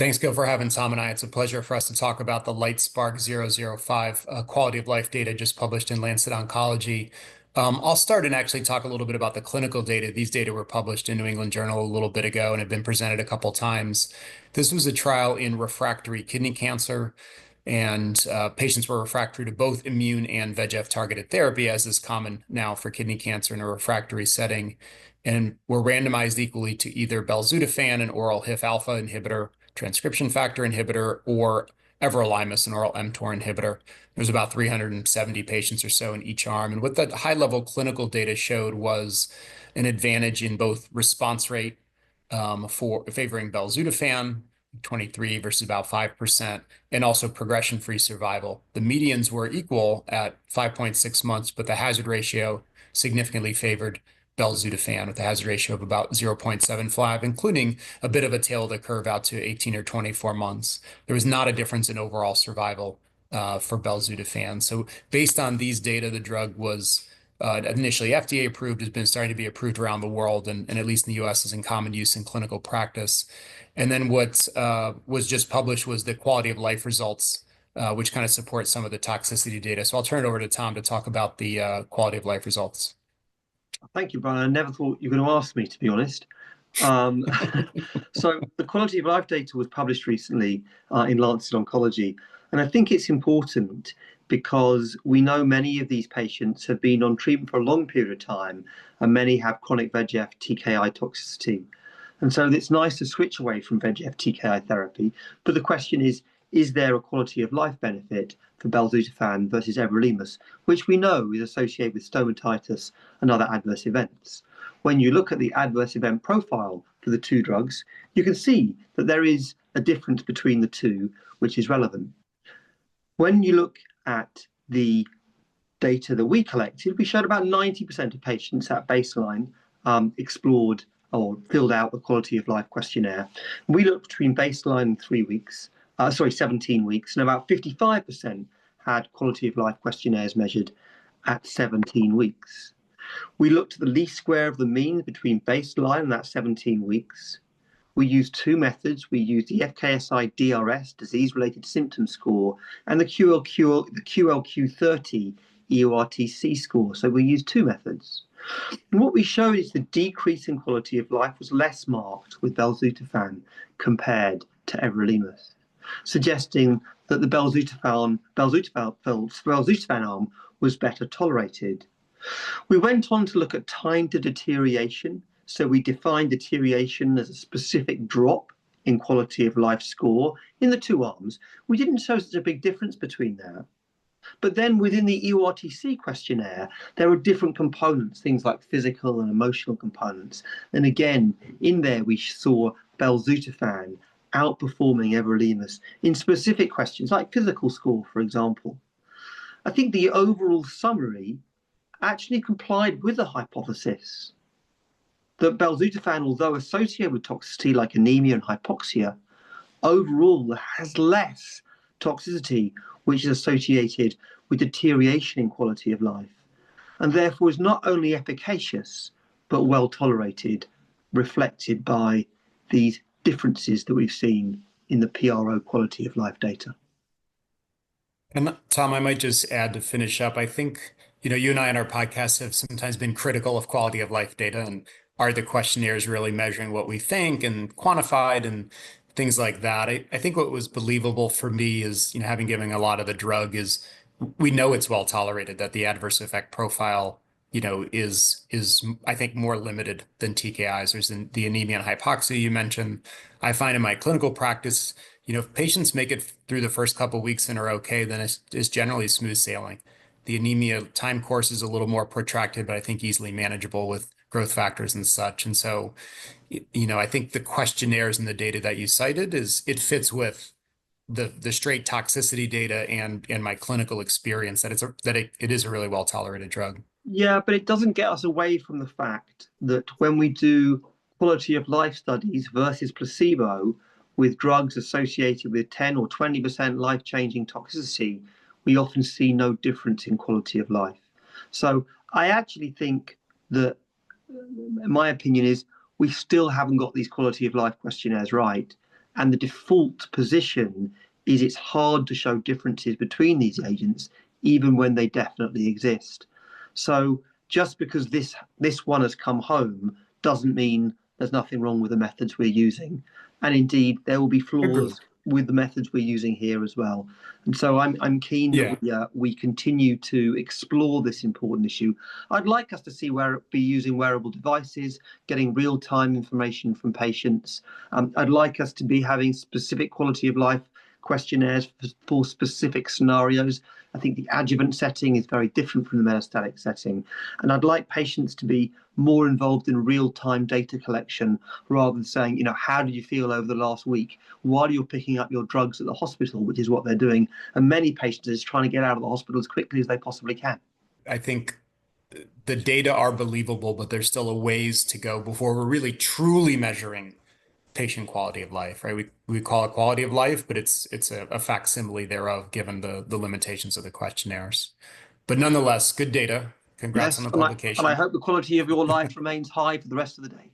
Thanks, Gil, for having Tom and I. It's a pleasure for us to talk about the LITESPARK-005 quality of life data just published in Lancet Oncology. I'll start and actually talk a little bit about the clinical data. These data were published in New England Journal a little bit ago and have been presented a couple times. This was a trial in refractory kidney cancer, and patients were refractory to both immune and VEGF-targeted therapy, as is common now for kidney cancer in a refractory setting, and were randomized equally to either Belzutifan, an oral HIF-alpha inhibitor, transcription factor inhibitor, or Everolimus, an oral mTOR inhibitor. There's about 370 patients or so in each arm. And what the high-level clinical data showed was an advantage in both response rate for favoring Belzutifan, 23 versus about 5%, and also progression-free survival. The medians were equal at 5.6 months, but the hazard ratio significantly favored Belzutifan with a hazard ratio of about 0.75, including a bit of a tail of the curve out to 18 or 24 months. There was not a difference in overall survival for Belzutifan. So based on these data, the drug was initially FDA approved, has been starting to be approved around the world, and at least in the US is in common use in clinical practice. And then what was just published was the quality of life results, which kind of support some of the toxicity data. So I'll turn it over to Tom to talk about the quality of life results. Thank you, Brian. I never thought you were going to ask me, to be honest. So the quality of life data was published recently in Lancet Oncology. And I think it's important because we know many of these patients have been on treatment for a long period of time, and many have chronic VEGF TKI toxicity. And so it's nice to switch away from VEGF TKI therapy. But the question is there a quality of life benefit for Belzutifan versus Everolimus, which we know is associated with stomatitis and other adverse events? When you look at the adverse event profile for the two drugs, you can see that there is a difference between the two, which is relevant. When you look at the data that we collected, we showed about 90% of patients at baseline explored or filled out the quality of life questionnaire. We looked between baseline and 17 weeks, and about 55% had quality of life questionnaires measured at 17 weeks. We looked at the least square of the mean between baseline and that 17 weeks. We used two methods. We used the FKSI-DRS, disease-related symptom score, and the QLQ30 EORTC score. So we used two methods. And what we showed is the decrease in quality of life was less marked with Belzutifan compared to Everolimus, suggesting that the Belzutifan arm was better tolerated. We went on to look at time to deterioration. So we defined deterioration as a specific drop in quality of life score in the two arms. We didn't show such a big difference between that. But then within the EORTC questionnaire, there are different components, things like physical and emotional components. And again, in there, we saw Belzutifan outperforming Everolimus in specific questions like physical score, for example. I think the overall summary actually complied with the hypothesis that Belzutifan, although associated with toxicity like anemia and hypoxia, overall has less toxicity, which is associated with deterioration in quality of life, and therefore is not only efficacious, but well tolerated, reflected by these differences that we've seen in the PRO quality of life data. And Tom, I might just add to finish up. I think, you and I on our podcast have sometimes been critical of quality of life data, and are the questionnaires really measuring what we think and quantified and things like that? I think what was believable for me is, having given a lot of the drug, is we know it's well tolerated, that the adverse effect profile, is I think more limited than TKIs. There's the anemia and hypoxia you mentioned. I find in my clinical practice, if patients make it through the first couple of weeks and are okay, then it's generally smooth sailing. The anemia time course is a little more protracted, but I think easily manageable with growth factors and such. And so, I think the questionnaires and the data that you cited it fits with the straight toxicity data and my clinical experience that it is a really well tolerated drug. Yeah, but it doesn't get us away from the fact that when we do quality of life studies versus placebo with drugs associated with 10 or 20% life-changing toxicity, we often see no difference in quality of life. So I actually think that, my opinion is, we still haven't got these quality of life questionnaires right. And the default position is it's hard to show differences between these agents, even when they definitely exist. So just because this one has come home doesn't mean there's nothing wrong with the methods we're using. And indeed, there will be flaws with the methods we're using here as well. And so I'm keen that we continue to explore this important issue. I'd like us to be using wearable devices, getting real-time information from patients. I'd like us to be having specific quality of life questionnaires for specific scenarios. I think the adjuvant setting is very different from the metastatic setting. And I'd like patients to be more involved in real-time data collection rather than saying, how did you feel over the last week while you're picking up your drugs at the hospital, which is what they're doing. And many patients are trying to get out of the hospital as quickly as they possibly can. I think the data are believable, but there's still a ways to go before we're really truly measuring patient quality of life, right? We call it quality of life, but it's a facsimile thereof, given the limitations of the questionnaires. But nonetheless, good data. Congrats on the publication. And I hope the quality of your life remains high for the rest of the day.